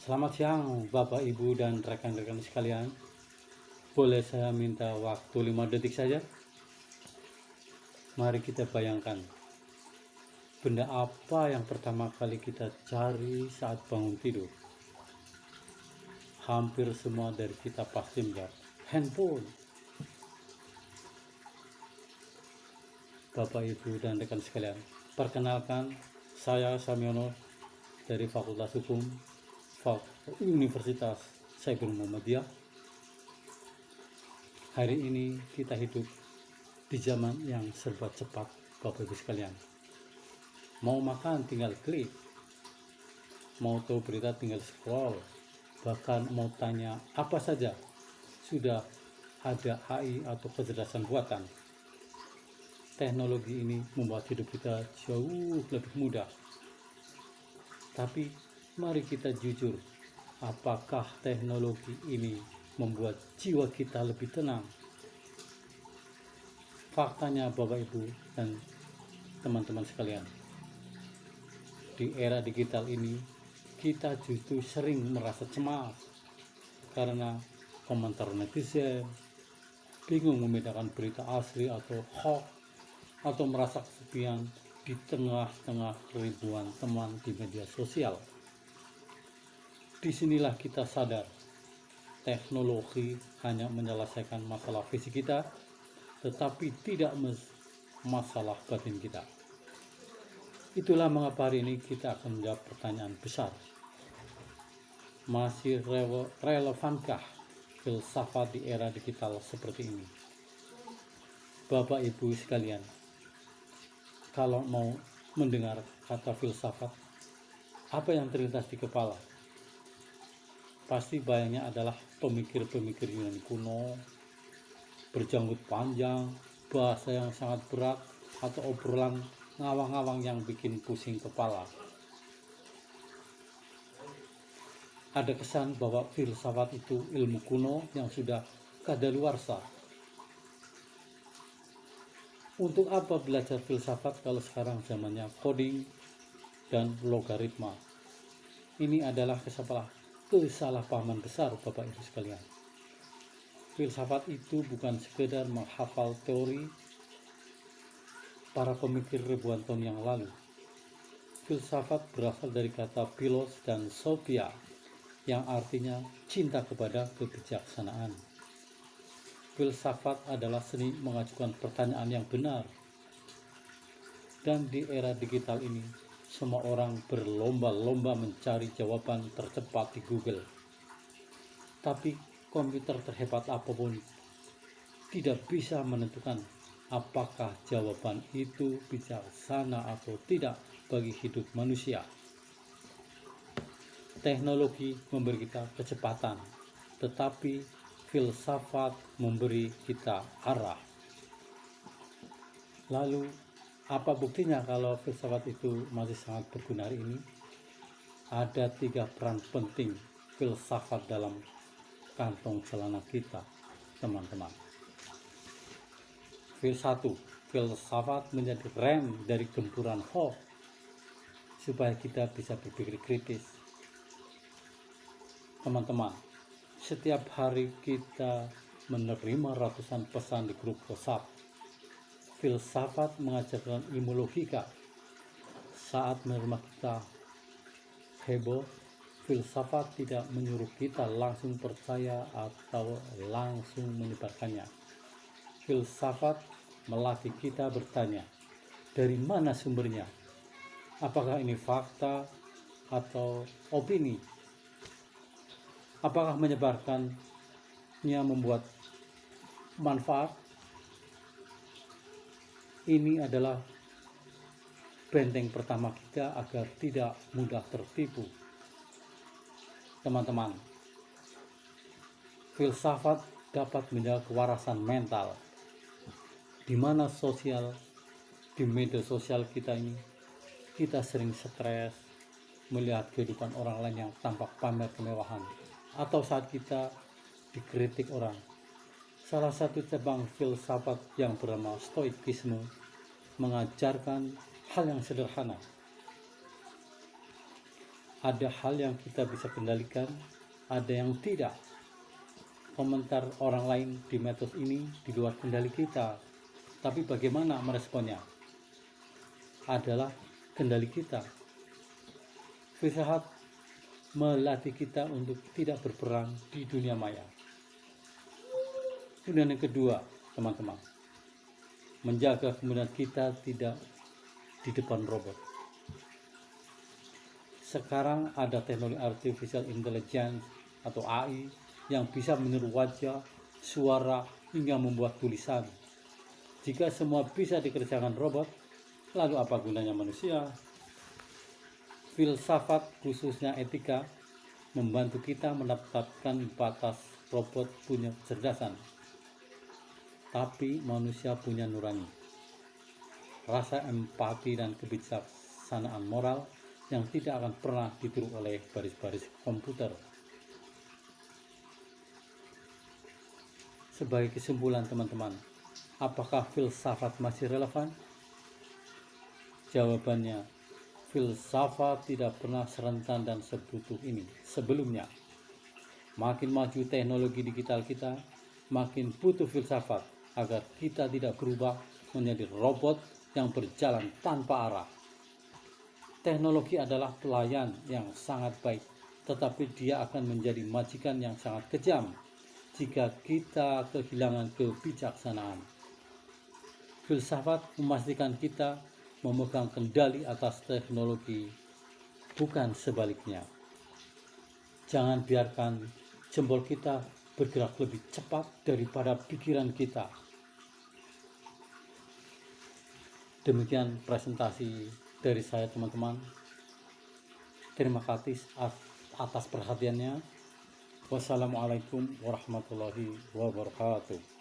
Selamat siang Bapak, Ibu, dan rekan-rekan sekalian. Boleh saya minta waktu 5 detik saja? Mari kita bayangkan, benda apa yang pertama kali kita cari saat bangun tidur? Hampir semua dari kita pasti menjawab, handphone. Bapak, Ibu, dan rekan sekalian, perkenalkan, saya Samyono dari Fakultas Hukum Universitas Saiful Muhammadiyah. Hari ini kita hidup di zaman yang serba cepat, Bapak Ibu sekalian. Mau makan tinggal klik, mau tahu berita tinggal scroll, bahkan mau tanya apa saja sudah ada AI atau kecerdasan buatan. Teknologi ini membuat hidup kita jauh lebih mudah. Tapi mari kita jujur, apakah teknologi ini membuat jiwa kita lebih tenang? Faktanya Bapak Ibu dan teman-teman sekalian, di era digital ini kita justru sering merasa cemas karena komentar netizen, bingung membedakan berita asli atau hoax, atau merasa kesepian di tengah-tengah ribuan teman di media sosial. Disinilah kita sadar teknologi hanya menyelesaikan masalah fisik kita, tetapi tidak masalah batin kita. Itulah mengapa hari ini kita akan menjawab pertanyaan besar. Masih relevankah filsafat di era digital seperti ini? Bapak Ibu sekalian, kalau mau mendengar kata filsafat, apa yang terlintas di kepala? Pasti bayangnya adalah pemikir-pemikir Yunani kuno, berjanggut panjang, bahasa yang sangat berat, atau obrolan ngawang-ngawang yang bikin pusing kepala. Ada kesan bahwa filsafat itu ilmu kuno yang sudah kadaluarsa. Untuk apa belajar filsafat kalau sekarang zamannya coding dan logaritma? Ini adalah kesalahpahaman besar Bapak Ibu sekalian. Filsafat itu bukan sekedar menghafal teori para pemikir ribuan tahun yang lalu. Filsafat berasal dari kata philos dan sophia, yang artinya cinta kepada kebijaksanaan. Filsafat adalah seni mengajukan pertanyaan yang benar. Dan di era digital ini, semua orang berlomba-lomba mencari jawaban tercepat di Google. Tapi komputer terhebat apapun tidak bisa menentukan apakah jawaban itu bijaksana atau tidak bagi hidup manusia. Teknologi memberi kita kecepatan, tetapi filsafat memberi kita arah. Lalu, apa buktinya kalau filsafat itu masih sangat berguna hari ini? Ada 3 peran penting filsafat dalam kantong celana kita, teman-teman. 1. Filsafat menjadi rem dari gempuran hoax, supaya kita bisa berpikir kritis. Teman-teman, setiap hari kita menerima ratusan pesan di grup WhatsApp. Filsafat mengajarkan ilmu logika. Saat menerima kita heboh, filsafat tidak menyuruh kita langsung percaya atau langsung menyebarkannya. Filsafat melatih kita bertanya, dari mana sumbernya? Apakah ini fakta atau opini? Apakah menyebarkannya membuat manfaat? Ini adalah benteng pertama kita agar tidak mudah tertipu. Teman-teman, filsafat dapat menjaga kewarasan mental. Di mana di media sosial kita ini, kita sering stres melihat kehidupan orang lain yang tampak pamer kemewahan, atau saat kita dikritik orang. Salah satu cabang filsafat yang bernama stoikisme mengajarkan hal yang sederhana. Ada hal yang kita bisa kendalikan, ada yang tidak. Komentar orang lain di medsos ini di luar kendali kita, tapi bagaimana meresponnya adalah kendali kita. Filsafat melatih kita untuk tidak berperang di dunia maya. Kemudian yang kedua, teman-teman, menjaga kemudian kita tidak di depan robot. Sekarang ada teknologi artificial intelligence atau AI yang bisa meniru wajah, suara, hingga membuat tulisan. Jika semua bisa dikerjakan robot, lalu apa gunanya manusia? Filsafat, khususnya etika, membantu kita menetapkan batas. Robot punya kecerdasan, tapi manusia punya nurani, rasa empati dan kebijaksanaan moral yang tidak akan pernah ditiru oleh baris-baris komputer. Sebagai kesimpulan, teman-teman, apakah filsafat masih relevan? Jawabannya, filsafat tidak pernah serentan dan sebutuh ini sebelumnya. Makin maju teknologi digital kita, makin butuh filsafat agar kita tidak berubah menjadi robot yang berjalan tanpa arah. Teknologi adalah pelayan yang sangat baik, tetapi dia akan menjadi majikan yang sangat kejam jika kita kehilangan kebijaksanaan. Filsafat memastikan kita memegang kendali atas teknologi, bukan sebaliknya. Jangan biarkan jempol kita bergerak lebih cepat daripada pikiran kita. Demikian presentasi dari saya, teman-teman. Terima kasih atas perhatiannya. Wassalamualaikum warahmatullahi wabarakatuh.